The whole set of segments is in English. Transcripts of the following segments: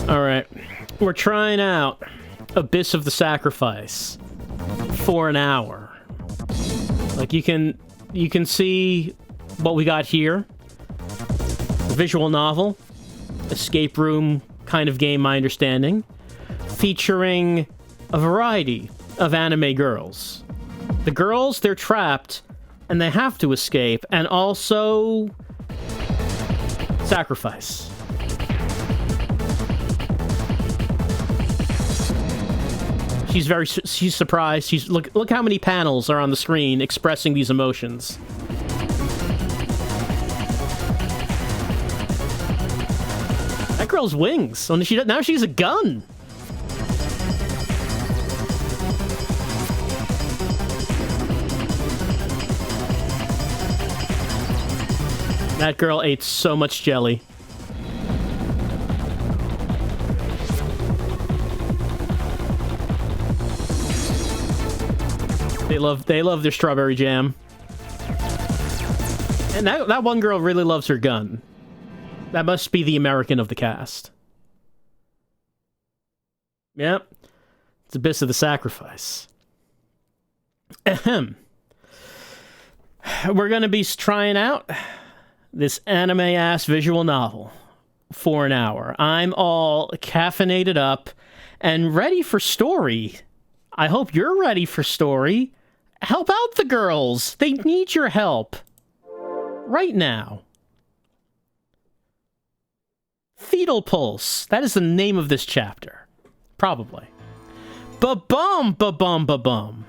Alright. We're trying out Abyss of the Sacrifice for an hour. Like, you can see what we got here. Visual novel. Escape room kind of game, my understanding. Featuring a variety of anime girls. The girls, they're trapped, and they have to escape, and also sacrifice. She's surprised. Look how many panels are on the screen expressing these emotions. That girl's wings. Now she's a gun. That girl ate so much jelly. They love their strawberry jam. And that one girl really loves her gun. That must be the American of the cast. Yep. It's Abyss of the Sacrifice. Ahem. We're gonna be trying out this anime-ass visual novel for an hour. I'm all caffeinated up and ready for story. I hope you're ready for story. Help out the girls. They need your help. Right now. Fetal Pulse. That is the name of this chapter. Probably. Ba-bum, ba-bum, ba-bum.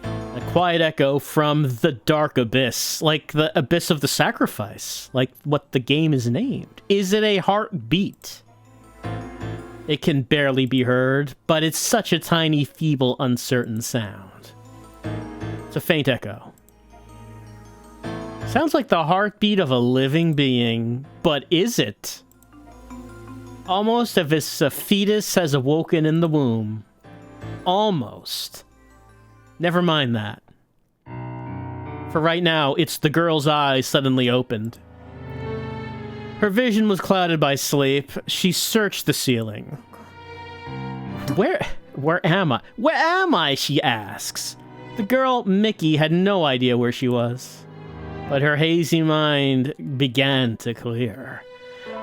A quiet echo from the dark abyss. Like the Abyss of the Sacrifice. Like what the game is named. Is it a heartbeat? It can barely be heard, but it's such a tiny, feeble, uncertain sound. It's a faint echo. Sounds like the heartbeat of a living being, but is it? Almost as if a fetus has awoken in the womb. Almost. Never mind that. For right now, it's the girl's eyes suddenly opened. Her vision was clouded by sleep. She searched the ceiling. Where am I? Where am I? She asks. The girl, Mickey, had no idea where she was. But her hazy mind began to clear.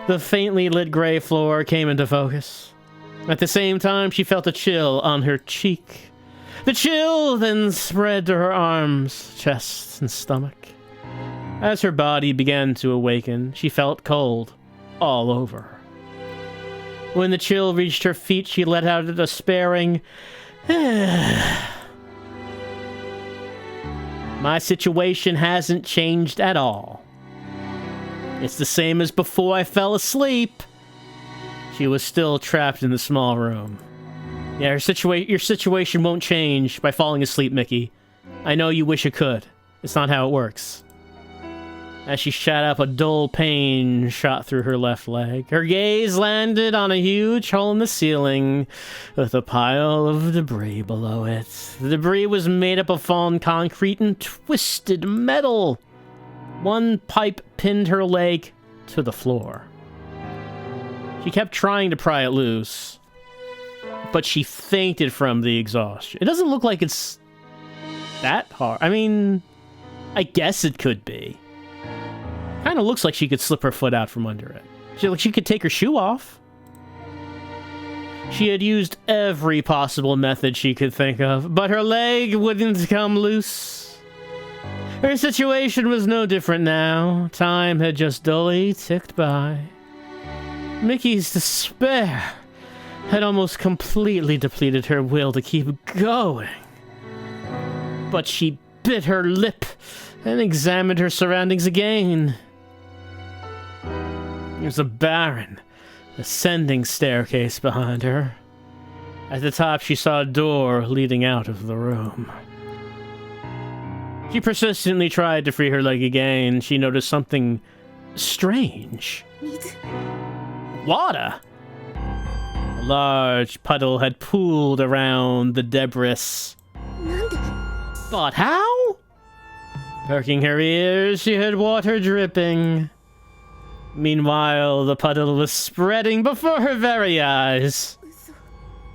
The faintly lit gray floor came into focus. At the same time, she felt a chill on her cheek. The chill then spread to her arms, chest, and stomach. As her body began to awaken, she felt cold all over her. When the chill reached her feet, she let out a despairing, My situation hasn't changed at all. It's the same as before I fell asleep. She was still trapped in the small room. Yeah, your situation won't change by falling asleep, Mickey. I know you wish it could. It's not how it works. As she shut up, a dull pain shot through her left leg. Her gaze landed on a huge hole in the ceiling with a pile of debris below it. The debris was made up of fallen concrete and twisted metal. One pipe pinned her leg to the floor. She kept trying to pry it loose, but she fainted from the exhaustion. It doesn't look like it's that hard. I mean, I guess it could be. Kind of looks like she could slip her foot out from under it. She could take her shoe off. She had used every possible method she could think of, but her leg wouldn't come loose. Her situation was no different now. Time had just dully ticked by. Mickey's despair had almost completely depleted her will to keep going. But she bit her lip and examined her surroundings again. There's a barren, ascending staircase behind her. At the top, she saw a door leading out of the room. She persistently tried to free her leg again. She noticed something strange. Water! A large puddle had pooled around the debris. But how? Perking her ears, she heard water dripping. Meanwhile, the puddle was spreading before her very eyes.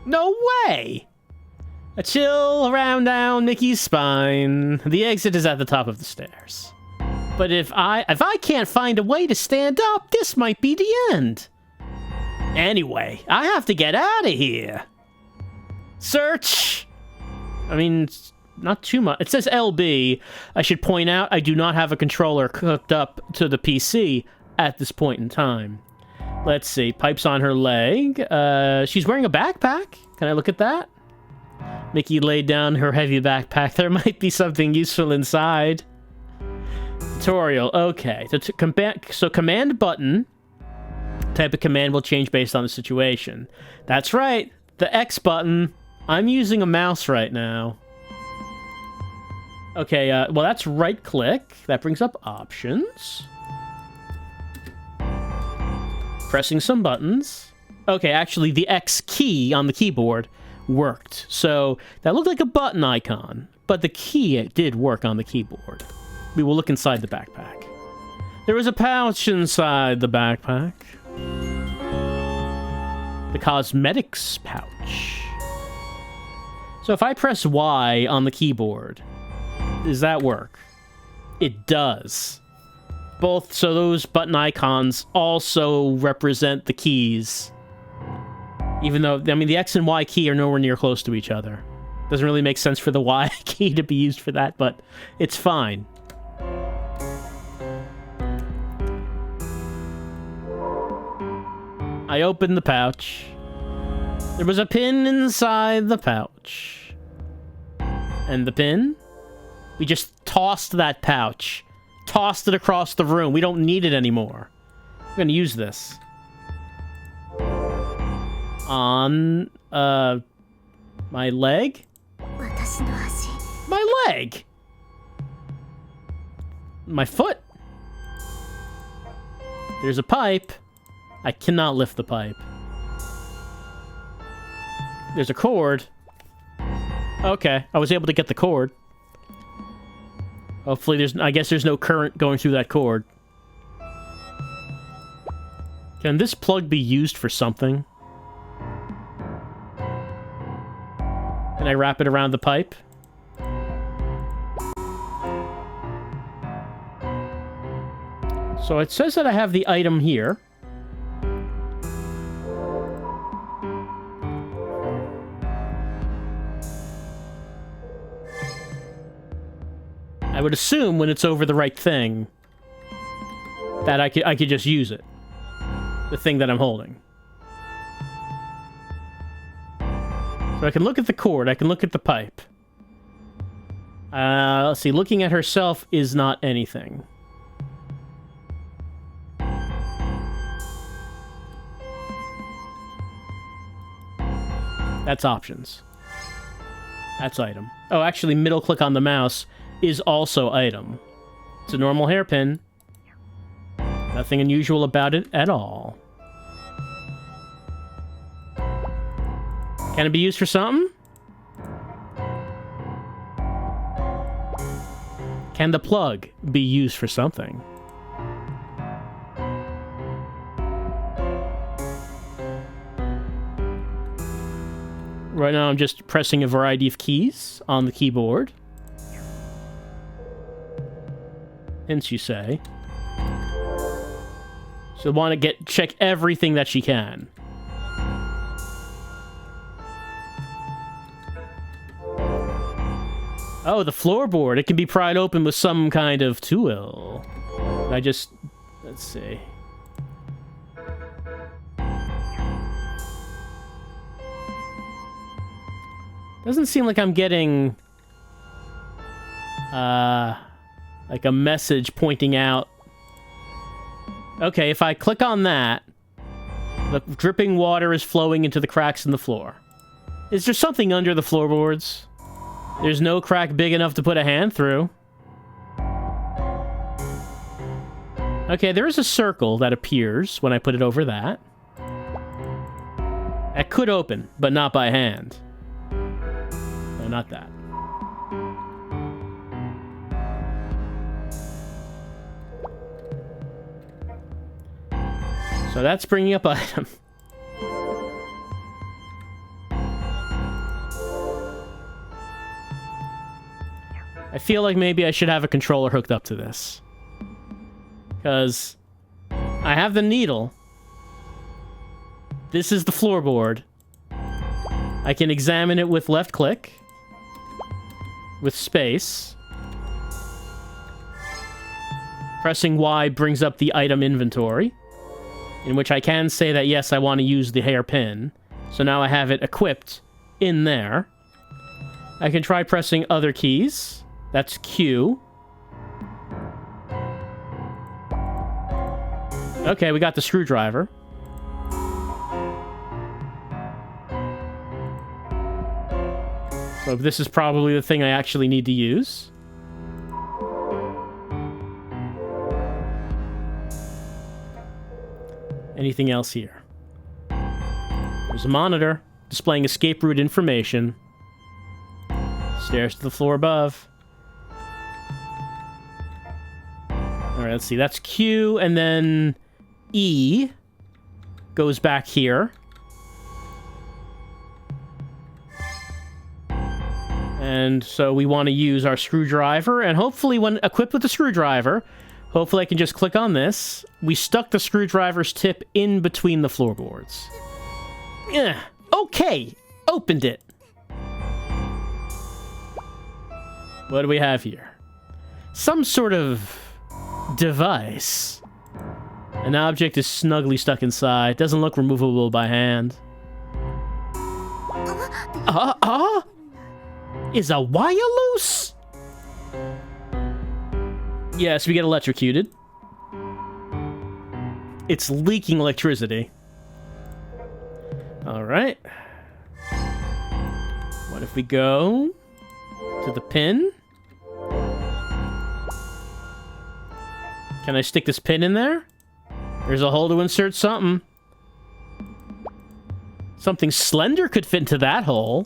No way! A chill ran down Mickey's spine. The exit is at the top of the stairs. But if I can't find a way to stand up, this might be the end. Anyway, I have to get out of here. Search! I mean, not too much. It says LB. I should point out I do not have a controller hooked up to the PC at this point in time. Let's see. Pipes on her leg. She's wearing a backpack. Can I look at that? Mickey laid down her heavy backpack. There might be something useful inside. Tutorial. Okay. So command button. Type of command will change based on the situation. That's right. The X button. I'm using a mouse right now. Okay, well, that's right-click. That brings up options. Pressing some buttons. Okay, actually, the X key on the keyboard worked. So that looked like a button icon, but the key did work on the keyboard. We will look inside the backpack. There was a pouch inside the backpack. The cosmetics pouch. So if I press Y on the keyboard, does that work? It does. Both, so those button icons also represent the keys. Even though, I mean, the X and Y key are nowhere near close to each other. Doesn't really make sense for the Y key to be used for that, but it's fine. I opened the pouch. There was a pin inside the pouch. And the pin? We just tossed that pouch. Tossed it across the room. We don't need it anymore. I'm gonna use this. On, my leg? My leg! My foot! There's a pipe. I cannot lift the pipe. There's a cord. Okay, I was able to get the cord. Hopefully I guess there's no current going through that cord. Can this plug be used for something? Can I wrap it around the pipe? So it says that I have the item here. I would assume when it's over the right thing that I could just use it. The thing that I'm holding. So I can look at the cord, I can look at the pipe. Let's see, looking at herself is not anything. That's options. That's item. Oh, actually, middle click on the mouse is also item. It's a normal hairpin. Nothing unusual about it at all. Can it be used for something? Can the plug be used for something? Right now I'm just pressing a variety of keys on the keyboard. Hence you say. So want to check everything that she can. Oh, the floorboard. It can be pried open with some kind of tool. Let's see. Doesn't seem like I'm getting like a message pointing out. Okay, if I click on that, the dripping water is flowing into the cracks in the floor. Is there something under the floorboards? There's no crack big enough to put a hand through. Okay, there is a circle that appears when I put it over that. That could open, but not by hand. No, not that. So that's bringing up item. I feel like maybe I should have a controller hooked up to this. Because I have the needle. This is the floorboard. I can examine it with left click. With space. Pressing Y brings up the item inventory. In which I can say that, yes, I want to use the hairpin. So now I have it equipped in there. I can try pressing other keys. That's Q. Okay, we got the screwdriver. So this is probably the thing I actually need to use. Anything else here? There's a monitor displaying escape route information. Stairs to the floor above. Alright, let's see. That's Q, and then E goes back here. And so we want to use our screwdriver, and hopefully when equipped with the screwdriver, hopefully I can just click on this. We stuck the screwdriver's tip in between the floorboards. Yeah. Okay. Opened it. What do we have here? Some sort of device. An object is snugly stuck inside. Doesn't look removable by hand. Is a wire loose? Yes, we get electrocuted. It's leaking electricity. Alright. What if we go to the pin? Can I stick this pin in there? There's a hole to insert something. Something slender could fit into that hole.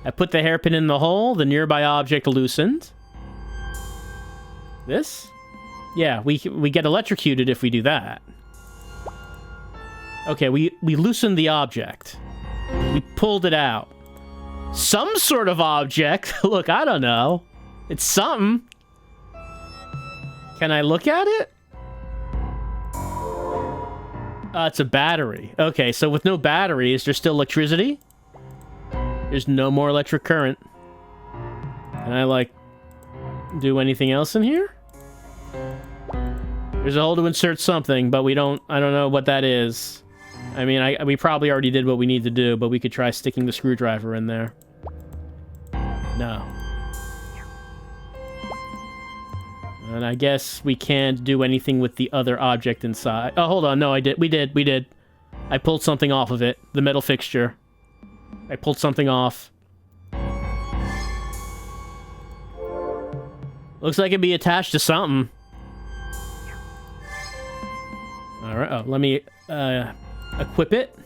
I put the hairpin in the hole, the nearby object loosened. This? Yeah, we get electrocuted if we do that. Okay, we loosened the object. We pulled it out. Some sort of object. Look, I don't know. It's something. Can I look at it? It's a battery. Okay, so with no battery, is there still electricity? There's no more electric current. Can I, like, do anything else in here? There's a hole to insert something, but I don't know what that is. I mean, we probably already did what we need to do, but we could try sticking the screwdriver in there. No. And I guess we can't do anything with the other object inside. Oh, hold on. No, we did. I pulled something off of it. The metal fixture. I pulled something off. Looks like it'd be attached to something. Alright, let me equip it.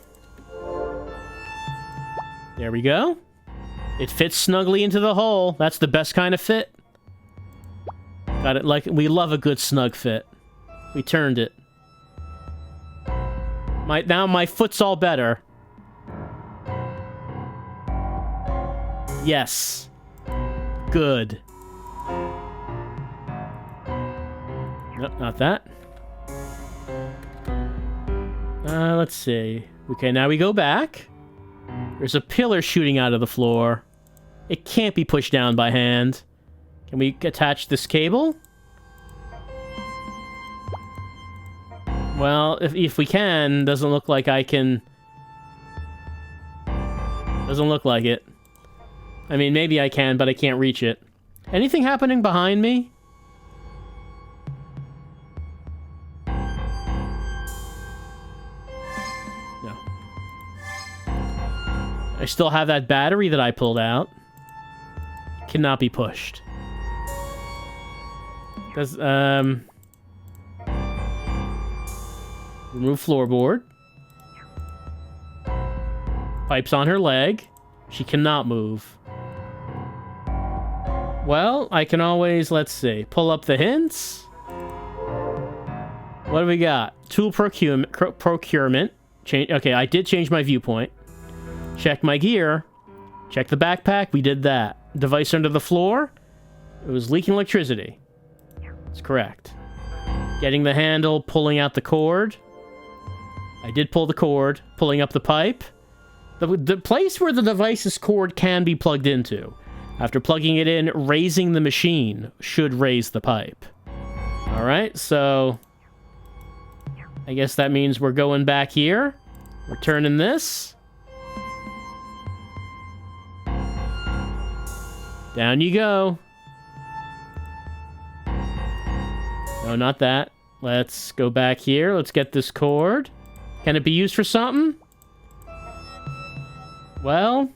There we go. It fits snugly into the hole. That's the best kind of fit. Got it, like, we love a good snug fit. We turned it. Now my foot's all better. Yes. Good. Nope, not that. Let's see. Okay, now we go back. There's a pillar shooting out of the floor. It can't be pushed down by hand. Can we attach this cable? Well, if we can, doesn't look like I can... Doesn't look like it. I mean, maybe I can, but I can't reach it. Anything happening behind me? No. I still have that battery that I pulled out. Cannot be pushed. Does, remove floorboard. Pipes on her leg. She cannot move. Well, I can always, let's see, pull up the hints. What do we got? Tool procurement. Change. Okay, I did change my viewpoint. Check my gear. Check the backpack. We did that. Device under the floor. It was leaking electricity. That's correct. Getting the handle, pulling out the cord. I did pull the cord. Pulling up the pipe. The place where the device's cord can be plugged into. After plugging it in, raising the machine should raise the pipe. Alright, so... I guess that means we're going back here. We're turning this. Down you go. No, not that. Let's go back here. Let's get this cord. Can it be used for something? Well,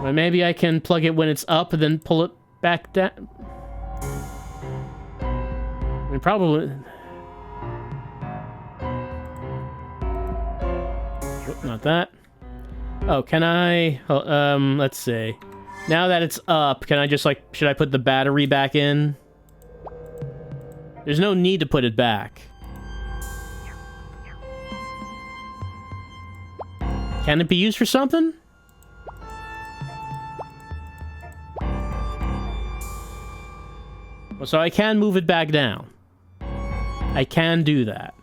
maybe I can plug it when it's up and then pull it back down. I mean, probably... Not that. Oh, can I... let's see. Now that it's up, can I just, like... Should I put the battery back in? There's no need to put it back. Can it be used for something? Well, so I can move it back down. I can do that.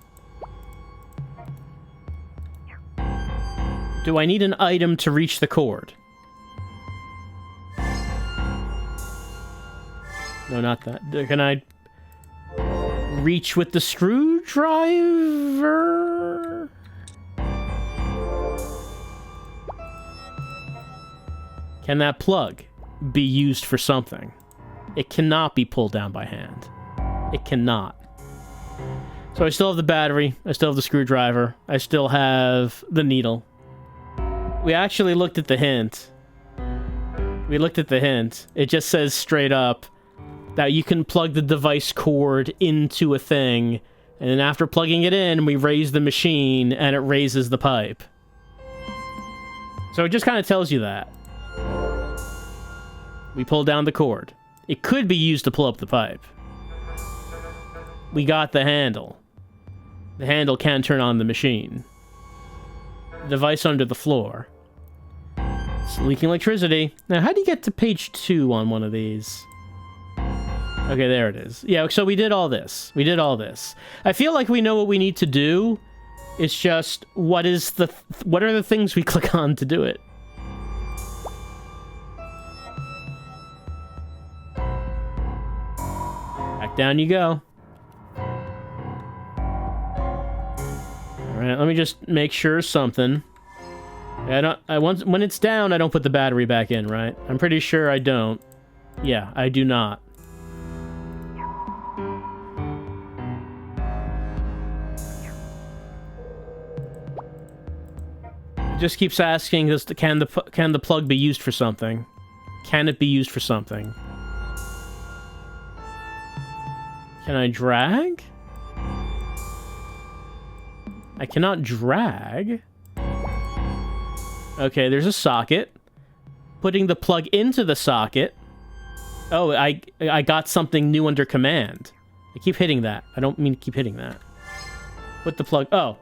Do I need an item to reach the cord? No, not that. Can I reach with the screwdriver? Can that plug be used for something? It cannot be pulled down by hand. It cannot. So I still have the battery. I still have the screwdriver. I still have the needle. We actually looked at the hint. We looked at the hint. It just says straight up that you can plug the device cord into a thing, and then after plugging it in, we raise the machine, and it raises the pipe. So it just kind of tells you that. We pull down the cord. It could be used to pull up the pipe. We got the handle. The handle can turn on the machine. Device under the floor. It's leaking electricity. Now, how do you get to page 2 on one of these? Okay, there it is. Yeah, so we did all this. We did all this. I feel like we know what we need to do. It's just, what are the things we click on to do it? Back down you go. Alright, let me just make sure something. When it's down, I don't put the battery back in, right? I'm pretty sure I don't. Yeah, I do not. It just keeps asking us, can the plug be used for something? Can it be used for something? Can I drag? I cannot drag. Okay, there's a socket. Putting the plug into the socket. Oh, I got something new under command. I keep hitting that. I don't mean to keep hitting that. Put the plug... Oh.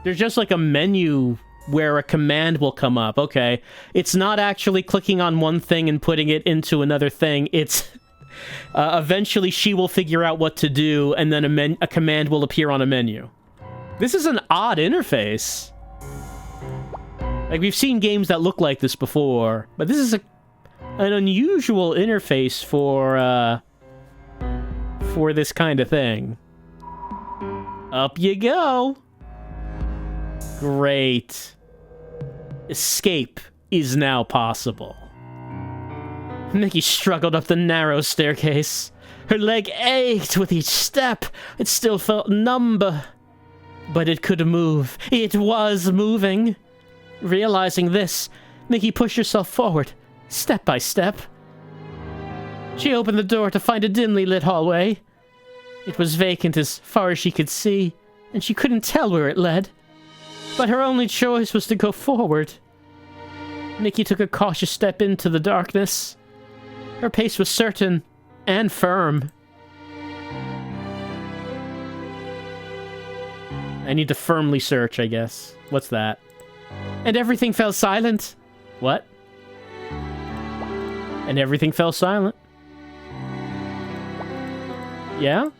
There's just like a menu where a command will come up. Okay. It's not actually clicking on one thing and putting it into another thing. It's... eventually she will figure out what to do, and then a command will appear on a menu. This is an odd interface. Like, we've seen games that look like this before, but this is an unusual interface for this kind of thing. Up you go. Great. Escape is now possible. Mickey struggled up the narrow staircase. Her leg ached with each step. It still felt numb, but it could move. It was moving. Realizing this, Mickey pushed herself forward, step by step. She opened the door to find a dimly lit hallway. It was vacant as far as she could see, and she couldn't tell where it led. But her only choice was to go forward. Mickey took a cautious step into the darkness. Her pace was certain and firm. I need to firmly search, I guess. What's that? And everything fell silent. What? And everything fell silent. Yeah?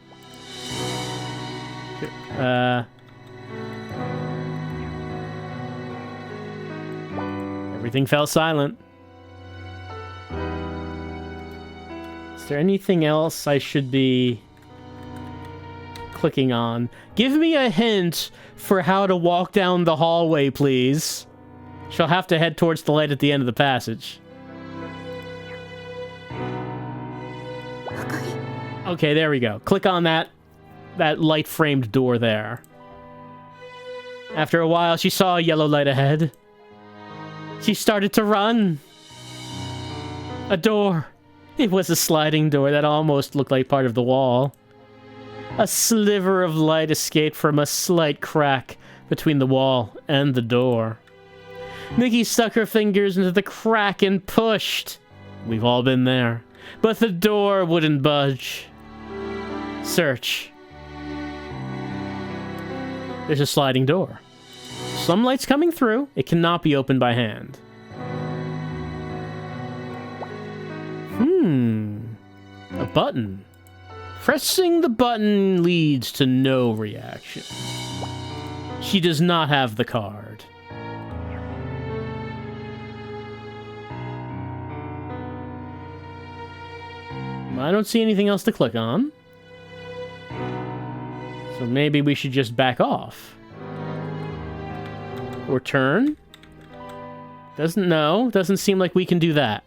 Everything fell silent. Is there anything else I should be clicking on? Give me a hint for how to walk down the hallway, please. She'll have to head towards the light at the end of the passage. Okay, there we go. Click on that light-framed door there. After a while, she saw a yellow light ahead. She started to run. A door. It was a sliding door that almost looked like part of the wall. A sliver of light escaped from a slight crack between the wall and the door. Nikki stuck her fingers into the crack and pushed. We've all been there. But the door wouldn't budge. Search. There's a sliding door. Some light's coming through. It cannot be opened by hand. A button. Pressing the button leads to no reaction. She does not have the card. I don't see anything else to click on. So maybe we should just back off. Or turn. Doesn't seem like we can do that.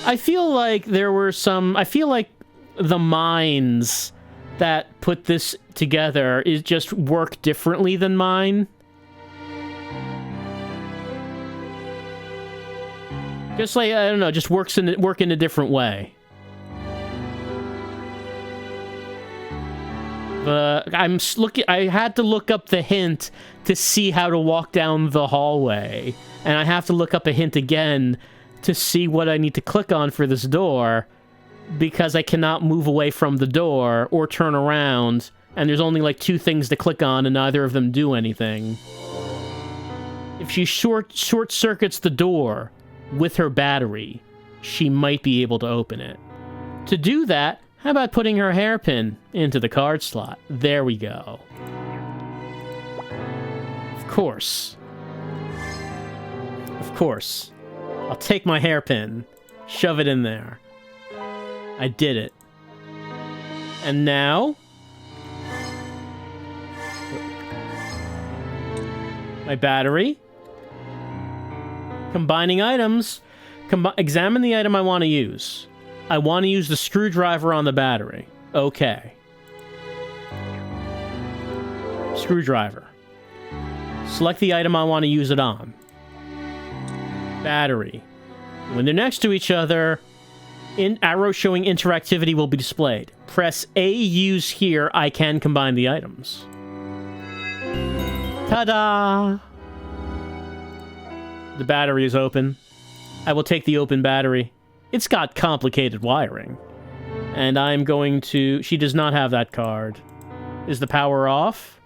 I feel like the minds that put this together just work differently than mine. Just like, I don't know, just work in a different way. I had to look up the hint to see how to walk down the hallway. And I have to look up a hint again to see what I need to click on for this door, because I cannot move away from the door or turn around, and there's only like 2 things to click on and neither of them do anything. If she short circuits the door with her battery, she might be able to open it. To do that, how about putting her hairpin into the card slot? There we go. Of course. Of course. I'll take my hairpin, shove it in there. I did it. And now... my battery. Combining items. Examine the item I want to use. I want to use the screwdriver on the battery. Okay. Screwdriver. Select the item I want to use it on. Battery. When they're next to each other, arrow showing interactivity will be displayed. Press A, use here. I can combine the items. Ta-da! The battery is open. I will take the open battery. It's got complicated wiring. And I'm going to... She does not have that card. Is the power off?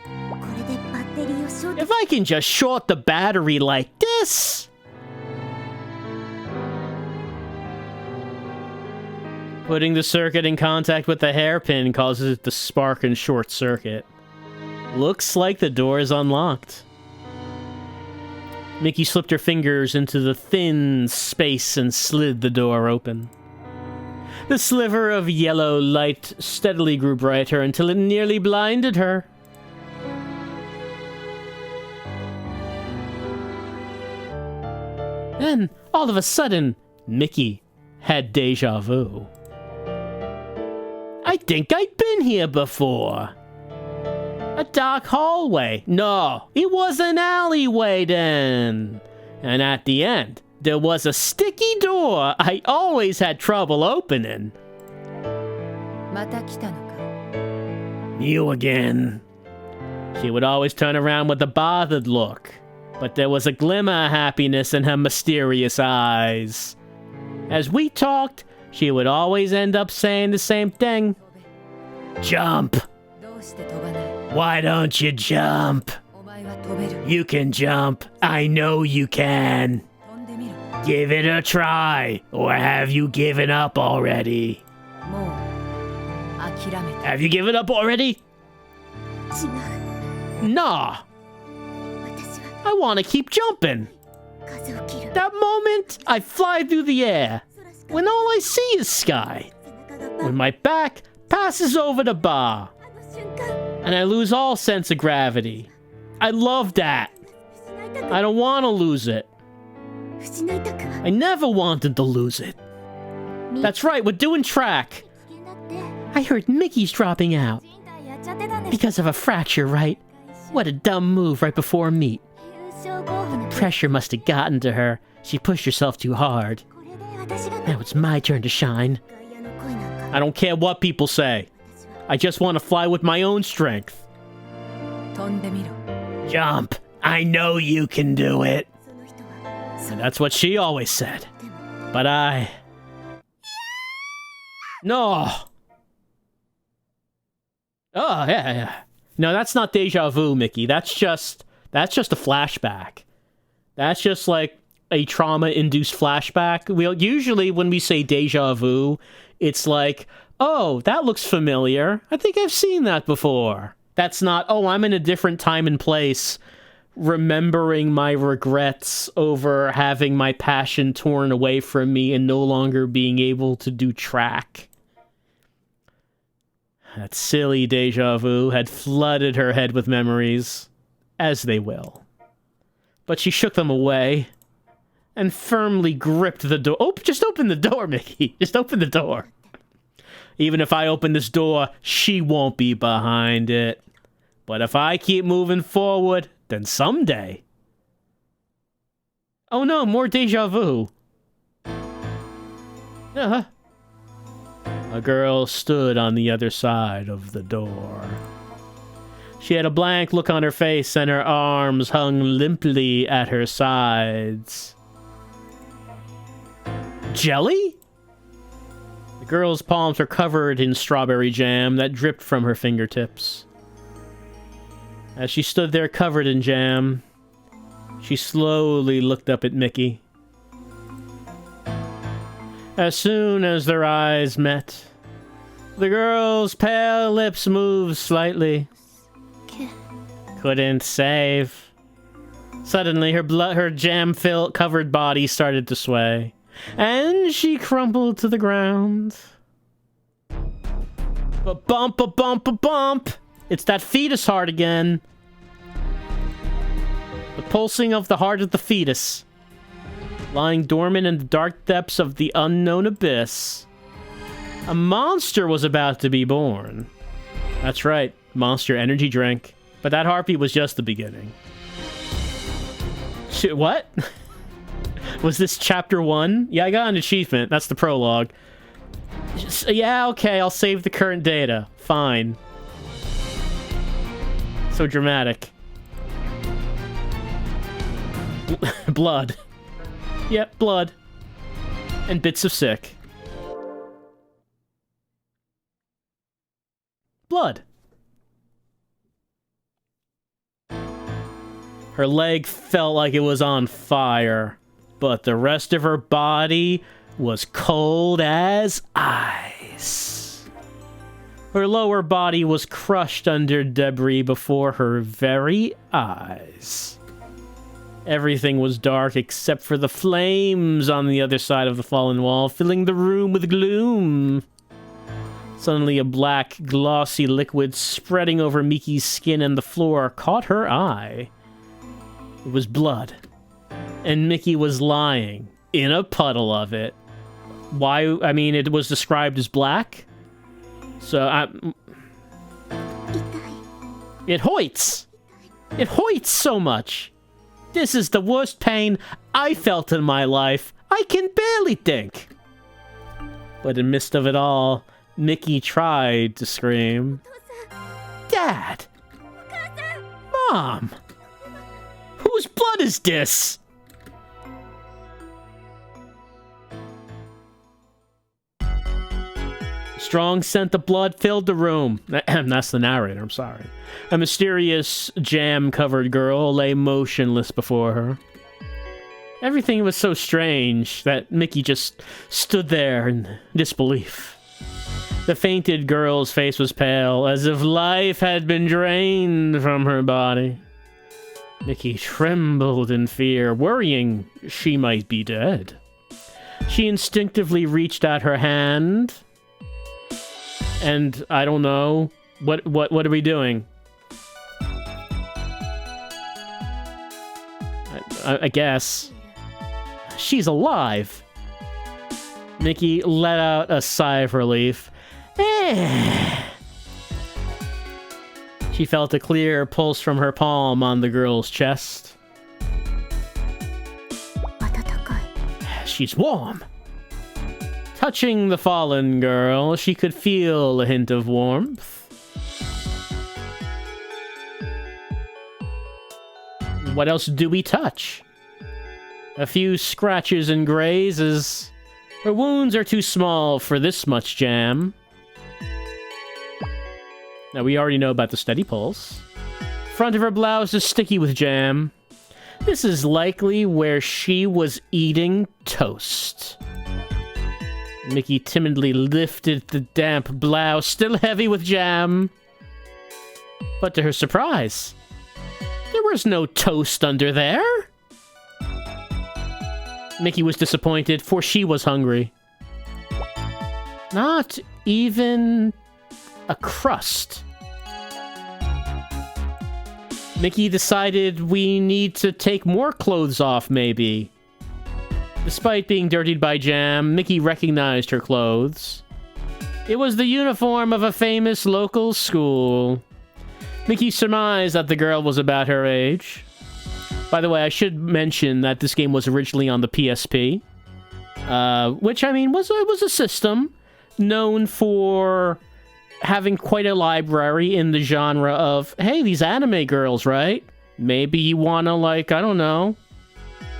If I can just short the battery like this... Putting the circuit in contact with the hairpin causes it to spark and short circuit. Looks like the door is unlocked. Mickey slipped her fingers into the thin space and slid the door open. The sliver of yellow light steadily grew brighter until it nearly blinded her. Then, all of a sudden, Mickey had déjà vu. I think I've been here before. A dark hallway. No, it was an alleyway then. And at the end, there was a sticky door I always had trouble opening. You again. She would always turn around with a bothered look, but there was a glimmer of happiness in her mysterious eyes. As we talked, she would always end up saying the same thing. Jump! Why don't you jump? You can jump. I know you can. Give it a try, or have you given up already? Have you given up already? Nah. I want to keep jumping. That moment, I fly through the air, when all I see is sky. When my back passes over the bar, and I lose all sense of gravity. I love that. I don't want to lose it. I never wanted to lose it. That's right, we're doing track. I heard Mickey's dropping out. Because of a fracture, right? What a dumb move right before a meet. The pressure must have gotten to her. She pushed herself too hard. Now it's my turn to shine. I don't care what people say. I just want to fly with my own strength. Jump. I know you can do it. And that's what she always said. But I... No. Oh, yeah. No, that's not deja vu, Mickey. That's just a flashback. That's just like a trauma-induced flashback. Usually when we say deja vu, it's like, oh, that looks familiar. I think I've seen that before. That's not, oh, I'm in a different time and place, remembering my regrets over having my passion torn away from me and no longer being able to do track. That silly deja vu had flooded her head with memories, as they will. But she shook them away and firmly gripped the door. Oh, just open the door, Mickey. Just open the door. Even if I open this door, she won't be behind it. But if I keep moving forward, then someday... Oh no, more deja vu. A girl stood on the other side of the door. She had a blank look on her face and her arms hung limply at her sides. Jelly? The girl's palms were covered in strawberry jam that dripped from her fingertips. As she stood there covered in jam, she slowly looked up at Mickey. As soon as their eyes met, the girl's pale lips moved slightly. Couldn't save. Suddenly, her jam-covered body started to sway, and she crumpled to the ground. Ba-bump, ba-bump, ba-bump! It's that fetus heart again. The pulsing of the heart of the fetus. Lying dormant in the dark depths of the unknown abyss. A monster was about to be born. That's right, Monster Energy Drink. But that heartbeat was just the beginning. Shit, what? Was this chapter 1? Yeah, I got an achievement. That's the prologue. Yeah, okay, I'll save the current data. Fine. So dramatic. Blood. Yep, blood. And bits of sick. Blood. Her leg felt like it was on fire, but the rest of her body was cold as ice. Her lower body was crushed under debris before her very eyes. Everything was dark except for the flames on the other side of the fallen wall, filling the room with gloom. Suddenly, a black, glossy liquid spreading over Mickey's skin and the floor caught her eye. It was blood, and Mickey was lying in a puddle of it. Why? I mean, it was described as black, so it hoits. It hoits so much. This is the worst pain I felt in my life. I can barely think. But in the midst of it all, Mickey tried to scream. Dad! Mom! Whose blood is this? Strong scent of blood filled the room. That's the narrator, I'm sorry. A mysterious jam-covered girl lay motionless before her. Everything was so strange that Mickey just stood there in disbelief. The fainted girl's face was pale, as if life had been drained from her body. Mickey trembled in fear, worrying she might be dead. She instinctively reached out her hand, and I don't know, what are we doing? I guess. She's alive. Mickey let out a sigh of relief. She felt a clear pulse from her palm on the girl's chest. She's warm. Touching the fallen girl, she could feel a hint of warmth. What else do we touch? A few scratches and grazes. Her wounds are too small for this much jam. Now, we already know about the steady pulse. Front of her blouse is sticky with jam. This is likely where she was eating toast. Mickey timidly lifted the damp blouse, still heavy with jam. But to her surprise, there was no toast under there. Mickey was disappointed, for she was hungry. Not even a crust. Mickey decided we need to take more clothes off, maybe. Despite being dirtied by jam, Mickey recognized her clothes. It was the uniform of a famous local school. Mickey surmised that the girl was about her age. By the way, I should mention that this game was originally on the PSP. Which, I mean, was a system known for having quite a library in the genre of, hey, these anime girls, right? Maybe you want to, like, I don't know.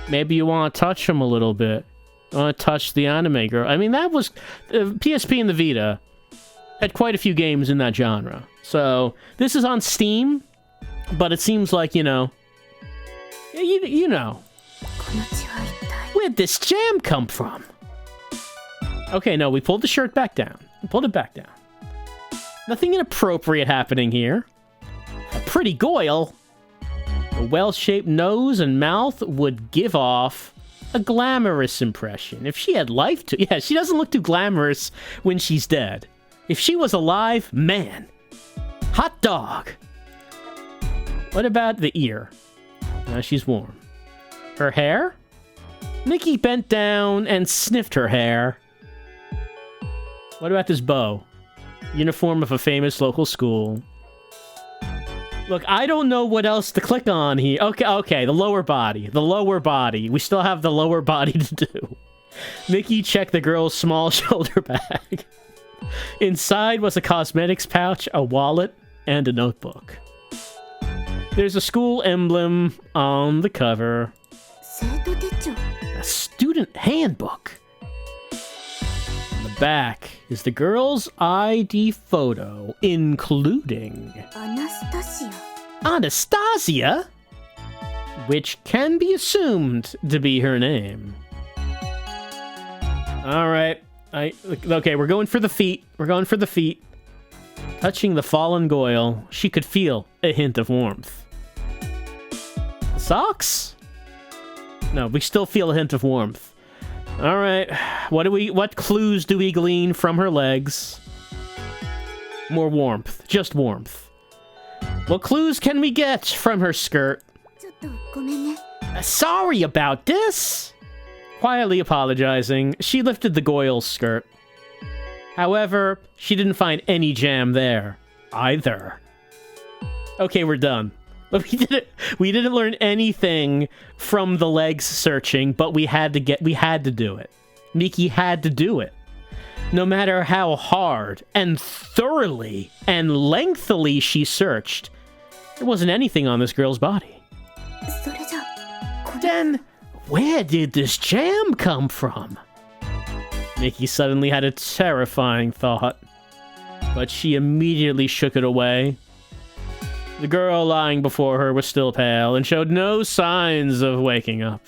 Maybe you want to touch them a little bit. Want to touch the anime girl. I mean, that was... PSP and the Vita had quite a few games in that genre. So, this is on Steam, but it seems like, you know... You know. Where'd this jam come from? Okay, no, we pulled the shirt back down. We pulled it back down. Nothing inappropriate happening here. A pretty goyle. A well-shaped nose and mouth would give off a glamorous impression. If she had life to... Yeah, she doesn't look too glamorous when she's dead. If she was alive, man. Hot dog. What about the ear? Now she's warm. Her hair? Mickey bent down and sniffed her hair. What about this bow? Uniform of a famous local school. Look, I don't know what else to click on here. Okay, the lower body. The lower body. We still have the lower body to do. Mickey checked the girl's small shoulder bag. Inside was a cosmetics pouch, a wallet, and a notebook. There's a school emblem on the cover. A student handbook. On the back is the girl's ID photo, including... Anastasia? Which can be assumed to be her name. Alright. Okay, we're going for the feet. We're going for the feet. Touching the fallen goyle, she could feel a hint of warmth. Socks? No, we still feel a hint of warmth. Alright, what clues do we glean from her legs? More warmth, just warmth. What clues can we get from her skirt? Sorry about this! Quietly apologizing, she lifted the goyle's skirt. However, she didn't find any jam there, either. Okay, we're done. We didn't learn anything from the legs searching, but we had to do it. Mickey had to do it. No matter how hard and thoroughly and lengthily she searched, there wasn't anything on this girl's body. Then, where did this jam come from? Mickey suddenly had a terrifying thought. but she immediately shook it away. The girl lying before her was still pale and showed no signs of waking up.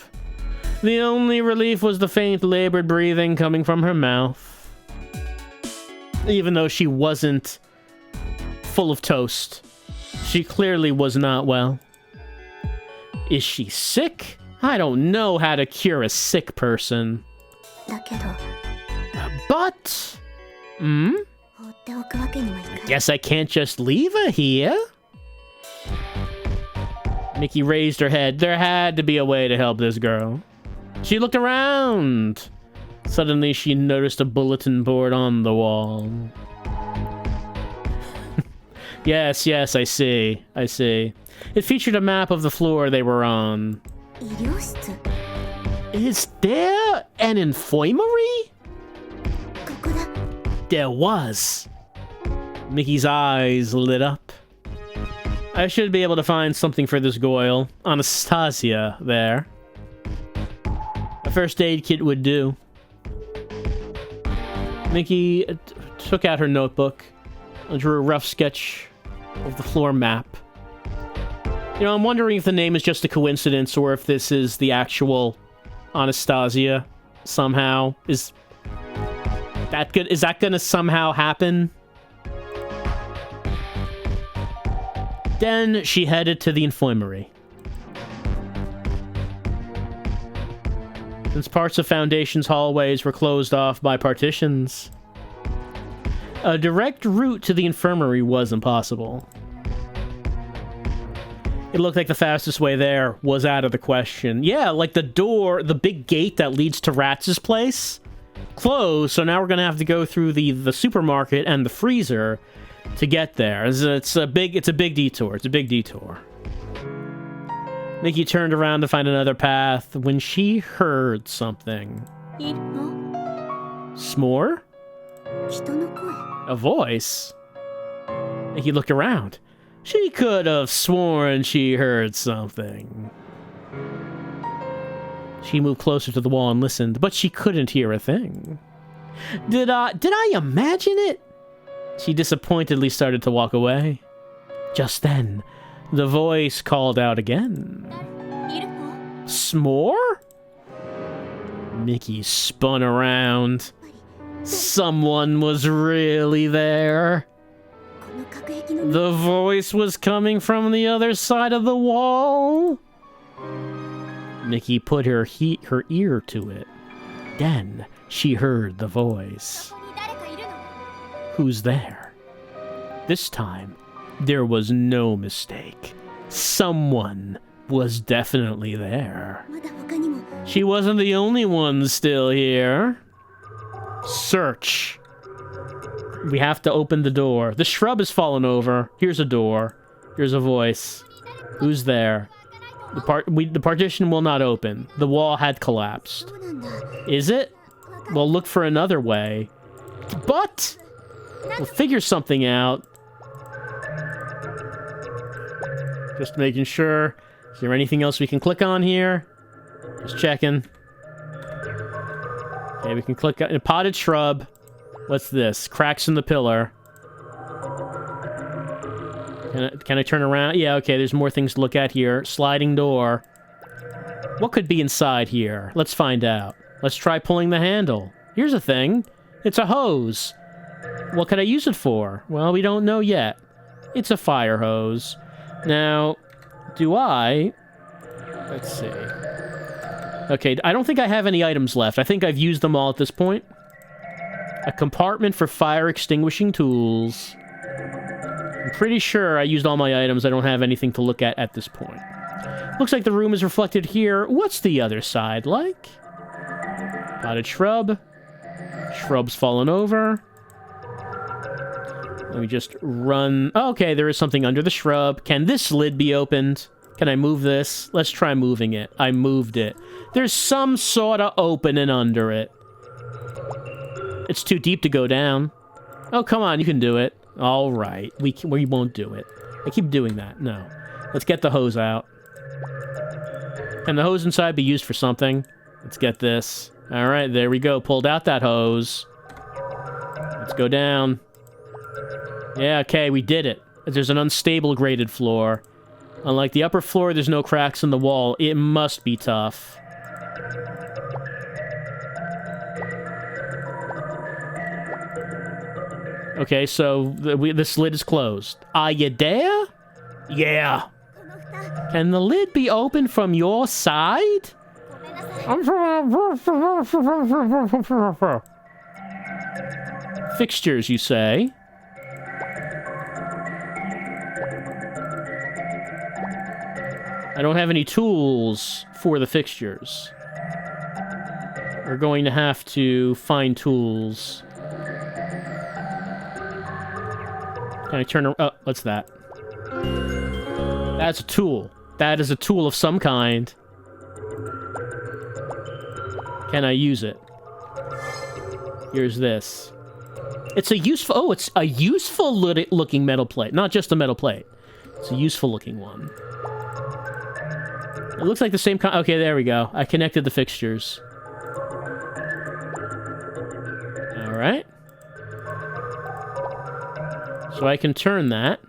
The only relief was the faint, labored breathing coming from her mouth. Even though she wasn't full of toast, she clearly was not well. Is she sick? I don't know how to cure a sick person. But... I guess I can't just leave her here. Mickey raised her head. There had to be a way to help this girl. She looked around. Suddenly, she noticed a bulletin board on the wall. Yes, I see. It featured a map of the floor they were on. Is there an infirmary? There was. Mickey's eyes lit up. I should be able to find something for this Goyle. Anastasia, there. A first aid kit would do. Mickey took out her notebook and drew a rough sketch of the floor map. You know, I'm wondering if the name is just a coincidence or if this is the actual Anastasia somehow. Is that gonna somehow happen? Then she headed to the infirmary. Since parts of Foundation's hallways were closed off by partitions, a direct route to the infirmary was impossible. It looked like the fastest way there was out of the question. Yeah, like the door, the big gate that leads to Ratz's place, closed, so now we're gonna have to go through the supermarket and the freezer to get there. It's a big detour. It's a big detour. Mickey turned around to find another path when she heard something. S'more? A voice? Mickey looked around. She could have sworn she heard something. She moved closer to the wall and listened, but she couldn't hear a thing. Did I imagine it? She disappointedly started to walk away. Just then, the voice called out again. S'more? Mickey spun around. Someone was really there. The voice was coming from the other side of the wall. Mickey put her ear to it. Then she heard the voice. Who's there? This time, there was no mistake. Someone was definitely there. She wasn't the only one still here. Search. We have to open the door. The shrub has fallen over. Here's a door. Here's a voice. Who's there? The partition will not open. The wall had collapsed. Is it? Well, look for another way. But we'll figure something out. Just making sure. Is there anything else we can click on here? Just checking. Okay, we can click on a potted shrub. What's this? Cracks in the pillar. Can I turn around? Yeah, okay, there's more things to look at here. Sliding door. What could be inside here? Let's find out. Let's try pulling the handle. Here's a thing. It's a hose. What could I use it for? Well, we don't know yet. It's a fire hose. Now, do I... Let's see. Okay, I don't think I have any items left. I think I've used them all at this point. A compartment for fire extinguishing tools. I'm pretty sure I used all my items. I don't have anything to look at this point. Looks like the room is reflected here. What's the other side like? Potted shrub. Shrub's fallen over. Let me just run... Oh, okay, there is something under the shrub. Can this lid be opened? Can I move this? Let's try moving it. I moved it. There's some sort of opening under it. It's too deep to go down. Oh, come on, you can do it. All right, we won't do it. I keep doing that. No. Let's get the hose out. Can the hose inside be used for something? Let's get this. All right, there we go. Pulled out that hose. Let's go down. Yeah, okay, we did it. There's an unstable graded floor. Unlike the upper floor, there's no cracks in the wall. It must be tough. Okay, so this lid is closed. Are you there? Yeah. Can the lid be opened from your side? Fixtures, you say? I don't have any tools for the fixtures. We're going to have to find tools. Can I turn around? Oh, what's that? That's a tool. That is a tool of some kind. Can I use it? Here's this. It's a useful... Oh, it's a useful looking metal plate. Not just a metal plate. It's a useful looking one. It looks like the same kind... Okay, there we go. I connected the fixtures. Alright. So I can turn that.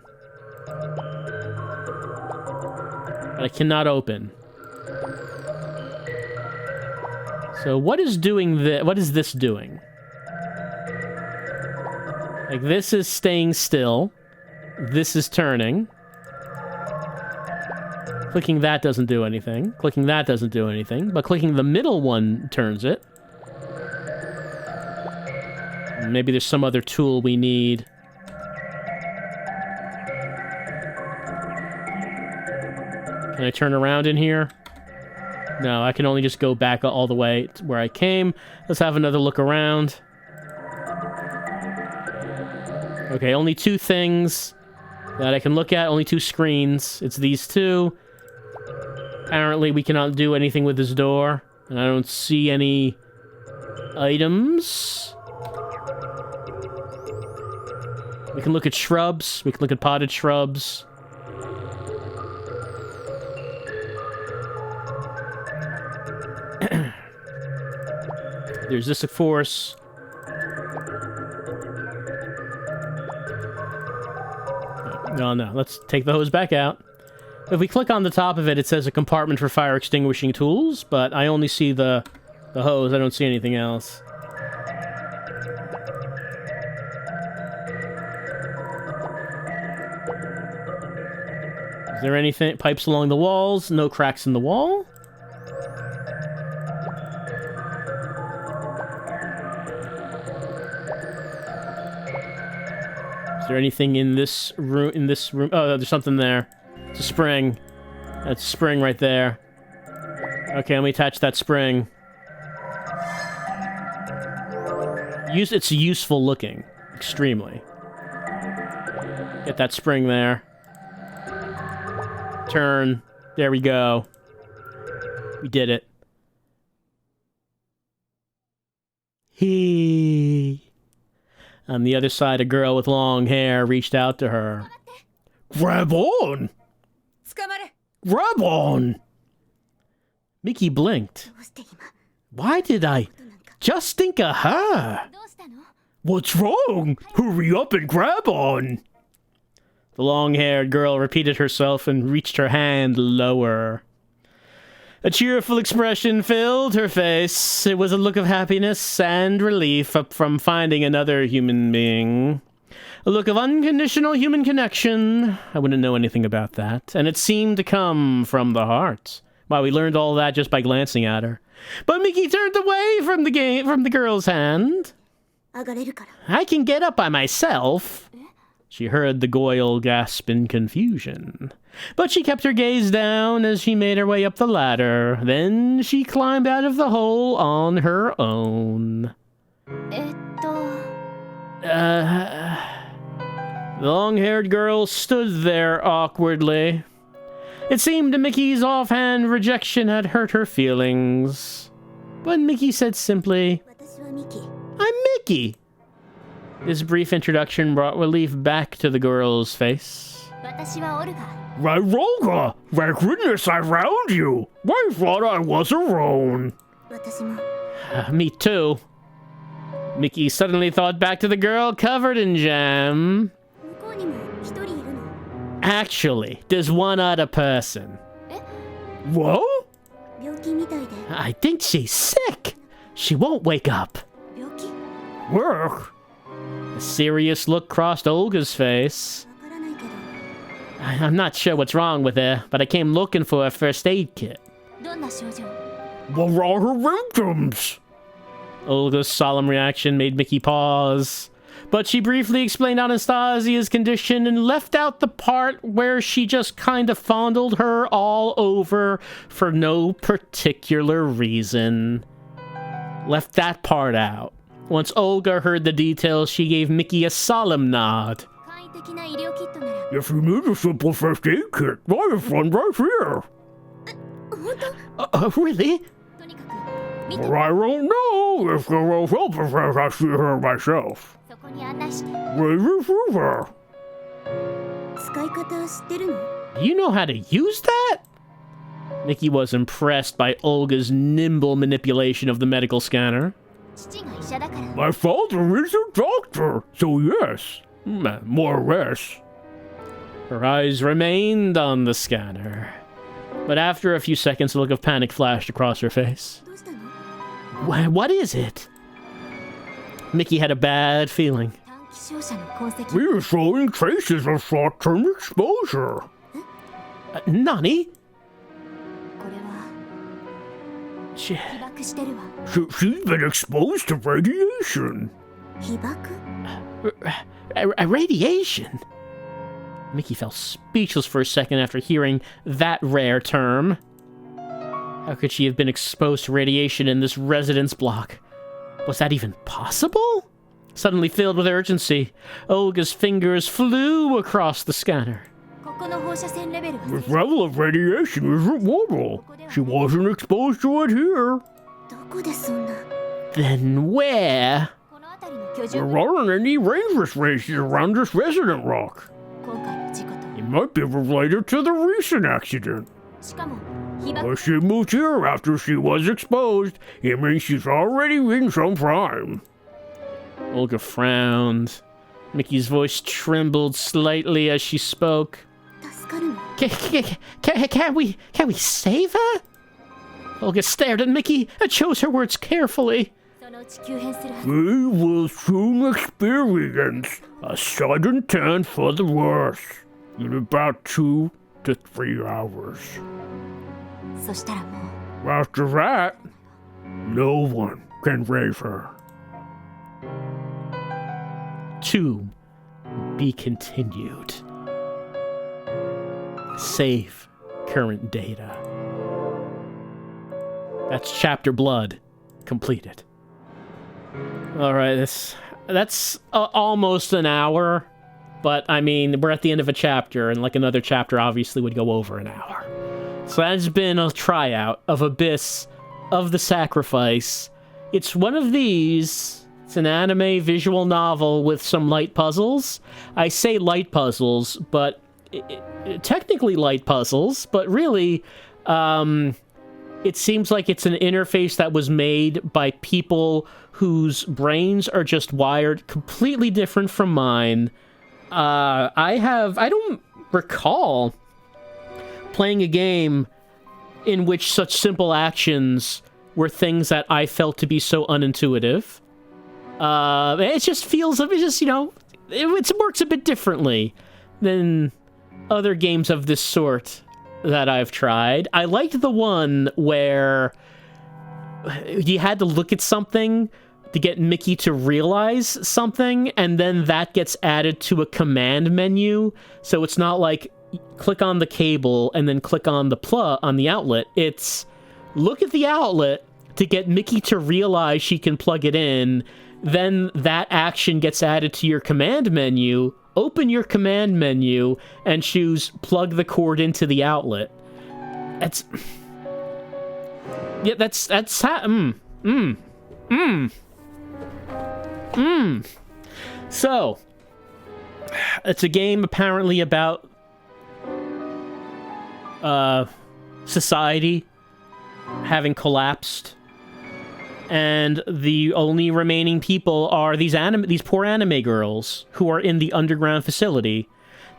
But I cannot open. So what is doing this? What is this doing? Like, this is staying still. This is turning. Clicking that doesn't do anything. Clicking that doesn't do anything. But clicking the middle one turns it. Maybe there's some other tool we need. Can I turn around in here? No, I can only just go back all the way to where I came. Let's have another look around. Okay, only two things that I can look at. Only two screens. It's these two. Apparently, we cannot do anything with this door. And I don't see any items. We can look at shrubs. We can look at potted shrubs. There's this, of course. No, no. Let's take the hose back out. If we click on the top of it, it says a compartment for fire extinguishing tools, but I only see the hose. I don't see anything else. Is there anything? Pipes along the walls. No cracks in the wall. Is there anything in this room? Oh, there's something there. It's a spring. That's a spring right there. Okay, let me attach that spring. It's useful looking. Extremely. Get that spring there. Turn. There we go. We did it. On the other side, a girl with long hair reached out to her. Grab on! Grab on! Mickey blinked. Why did I just think of her? What's wrong? Hurry up and grab on! The long-haired girl repeated herself and reached her hand lower. A cheerful expression filled her face. It was a look of happiness and relief from finding another human being. A look of unconditional human connection. I wouldn't know anything about that. And it seemed to come from the heart. Wow, we learned all that just by glancing at her. But Mickey turned away from the girl's hand. I can get up by myself. She heard the Goyle gasp in confusion. But she kept her gaze down as she made her way up the ladder. Then she climbed out of the hole on her own. The long-haired girl stood there awkwardly. It seemed Mickey's offhand rejection had hurt her feelings. But Mickey said simply, I'm Mickey. This brief introduction brought relief back to the girl's face. Right, Olga! Thank goodness I found you! I thought I was alone. Me too. Mickey suddenly thought back to the girl covered in jam. Actually, there's one other person. Whoa? I think she's sick. She won't wake up. Work? A serious look crossed Olga's face. I'm not sure what's wrong with her, but I came looking for a first aid kit. What are her symptoms? Olga's solemn reaction made Mickey pause, but she briefly explained Anastasia's condition and left out the part where she just kind of fondled her all over for no particular reason. Left that part out. Once Olga heard the details, she gave Mickey a solemn nod. If you need a simple first aid kit, I have one right here. Really? Well, I don't know if there will help if I see her myself. Where is her? You know how to use that? Mickey was impressed by Olga's nimble manipulation of the medical scanner. My father is a doctor, so yes, more or less. Her eyes remained on the scanner, but after a few seconds, a look of panic flashed across her face. What is it? Mickey had a bad feeling. We are showing traces of short-term exposure. Nani? She's been exposed to radiation. Radiation? Mickey felt speechless for a second after hearing that rare term. How could she have been exposed to radiation in this residence block? Was that even possible? Suddenly filled with urgency, Olga's fingers flew across the scanner. This level of radiation isn't normal. She wasn't exposed to it here. Then where? There aren't any dangerous races around this resident rock. It might be related to the recent accident. But she moved here after she was exposed. It means she's already in some time. Olga frowned. Mickey's voice trembled slightly as she spoke. Can we save her? Olga stared at Mickey and chose her words carefully. We will soon experience a sudden turn for the worse in about 2 to 3 hours. After that, no one can raise her. To be continued. Save current data. That's chapter blood completed. All right, that's almost an hour, but I mean, we're at the end of a chapter, and like another chapter obviously would go over an hour. So that's been a tryout of Abyss of the Sacrifice. It's one of these. It's an anime visual novel with some light puzzles. I say light puzzles, but technically light puzzles, but really, it seems like it's an interface that was made by people whose brains are just wired completely different from mine. I don't recall playing a game in which such simple actions were things that I felt to be so unintuitive. It just feels, it works a bit differently than other games of this sort that I've tried. I liked the one where you had to look at something to get Mickey to realize something, and then that gets added to a command menu. So it's not like click on the cable and then click on the plug on the outlet. It's look at the outlet to get Mickey to realize she can plug it in. Then that action gets added to your command menu. Open your command menu and choose plug the cord into the outlet. That's So, it's a game apparently about society having collapsed, and the only remaining people are these poor anime girls who are in the underground facility.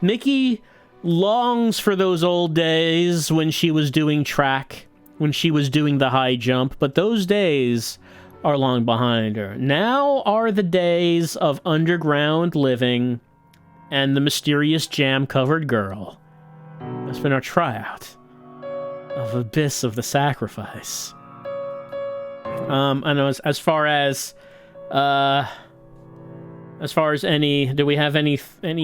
Mickey longs for those old days when she was doing track, when she was doing the high jump, but those days are long behind her. Now are the days of underground living and the mysterious jam-covered girl. That's been our tryout of Abyss of the Sacrifice. I know as far as any, do we have any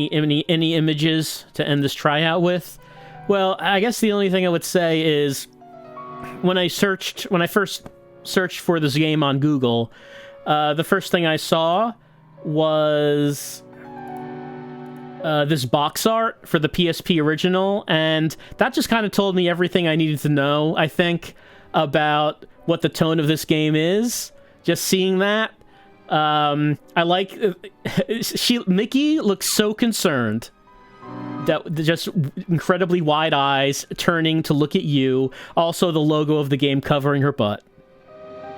images to end this tryout with? Well, I guess the only thing I would say is when I first searched for this game on Google, the first thing I saw was this box art for the PSP original, and that just kind of told me everything I needed to know, I think, about what the tone of this game is. Just seeing that, I like Mickey looks so concerned, that just incredibly wide eyes turning to look at you. Also, the logo of the game covering her butt.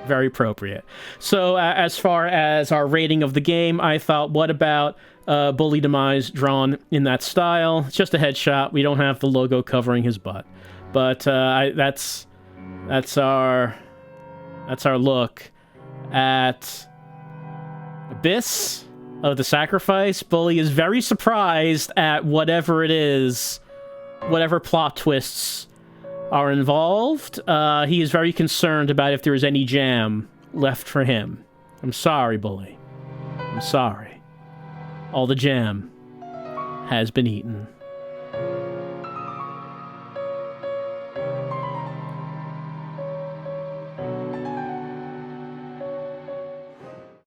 Very appropriate. So, as far as our rating of the game, I thought, what about Bully Demise drawn in that style? It's just a headshot. We don't have the logo covering his butt. But that's our look at Abyss of the Sacrifice. Bully is very surprised at whatever it is, whatever plot twists are involved. He is very concerned about if there is any jam left for him. I'm sorry, Bully. I'm sorry. All the jam has been eaten.